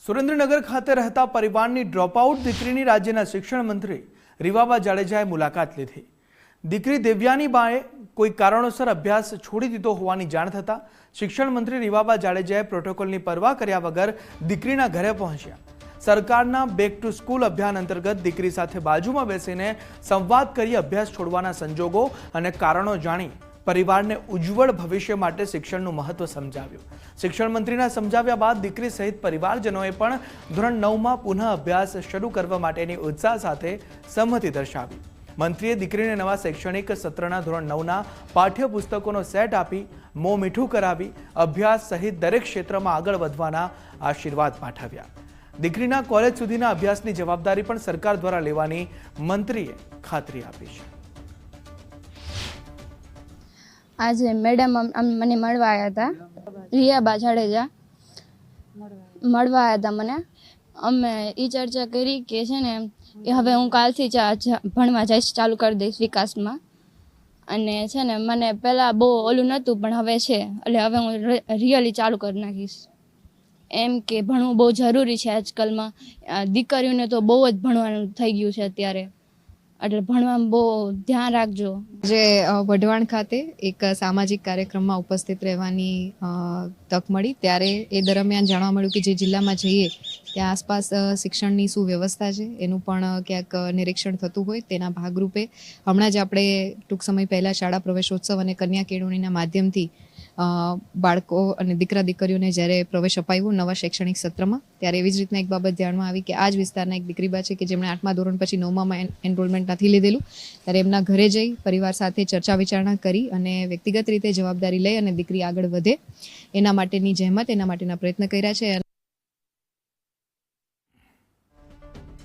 સુરેન્દ્રનગર ખાતે રહેતા પરિવારની ડ્રોપઆઉટ દીકરીની રાજ્યના શિક્ષણ મંત્રી રીવાબા જાડેજાએ મુલાકાત લીધી। દીકરી દેવ્યાનીબાએ કોઈ કારણોસર અભ્યાસ છોડી દીધો હોવાની જાણ થતાં શિક્ષણ મંત્રી રીવાબા જાડેજાએ પ્રોટોકોલની પરવા કર્યા વગર દીકરીના ઘરે પહોંચ્યા। સરકારના બેક ટુ સ્કૂલ અભિયાન અંતર્ગત દીકરી સાથે બાજુમાં બેસીને સંવાદ કરી અભ્યાસ છોડવાના સંજોગો અને કારણો જાણી પરિવારને ઉજ્જવળ ભવિષ્ય માટે શિક્ષણનું મહત્વ સમજાવ્યું। શિક્ષણ મંત્રીના સમજાવ્યા બાદ દીકરી સહિત પરિવારજનોએ પણ ધોરણ 9માં પુનઃ અભ્યાસ શરૂ કરવા માટેની ઉત્સાહ સાથે સંમતિ દર્શાવી। મંત્રીએ દીકરીને નવા શૈક્ષણિક સત્રના ધોરણ 9ના પાઠ્યપુસ્તકોનો સેટ આપી મોં મીઠું કરાવી અભ્યાસ સહિત દરેક ક્ષેત્રમાં આગળ વધવાના આશીર્વાદ પાઠવ્યા। દીકરીના કોલેજ સુધીના અભ્યાસની જવાબદારી પણ સરકાર દ્વારા લેવાની મંત્રીએ ખાતરી આપી છે। आज मैडम મને મળવા આવ્યા હતા, રીવાબા જાડેજા મળવા આવ્યા હતા મને। અમે એ ચર્ચા કરી કે છે ને કે હવે હું કાલથી ભણવા જઈશ, ચાલુ કરી દઈશ વિકાસમાં। અને છે ને મને પહેલાં બહુ ઓલું નહોતું પણ હવે છે, એટલે હવે હું રિયલી ચાલુ કરી નાખીશ એમ કે ભણવું બહુ જરૂરી છે આજકાલમાં। દીકરીઓને તો બહુ જ ભણવાનું થઈ ગયું છે અત્યારે, એટલે ભણવામાં બહુ ધ્યાન રાખજો। જે વઢવાણ ખાતે એક સામાજિક કાર્યક્રમમાં ઉપસ્થિત રહેવાની તક મળી, ત્યારે એ દરમિયાન જાણવા મળ્યું કે જે જિલ્લામાં જઈએ ત્યાં આસપાસ શિક્ષણની શું વ્યવસ્થા છે એનું પણ ક્યાંક નિરીક્ષણ થતું હોય। તેના ભાગરૂપે હમણાં જ આપણે ટૂંક સમય પહેલાં શાળા પ્રવેશોત્સવ અને કન્યા કેળવણીના માધ્યમથી બાળકો અને દીકરા દીકરીઓને જ્યારે પ્રવેશ અપાવ્યો નવા શૈક્ષણિક સત્રમાં, ત્યારે એવી જ રીતના એક બાબત જાણવા આવી કે આ જ વિસ્તારના એક દીકરીબા છે કે જેમણે 8મા ધોરણ પછી 9માં એનરોલમેન્ટ નથી લીધેલું, ત્યારે એમના ઘરે જઈ પરિવાર સાથે ચર્ચા વિચારણા કરી અને વ્યક્તિગત રીતે જવાબદારી લઈ અને દીકરી આગળ વધે એના માટેની જહેમત, એના માટેના પ્રયત્ન કર્યા છે।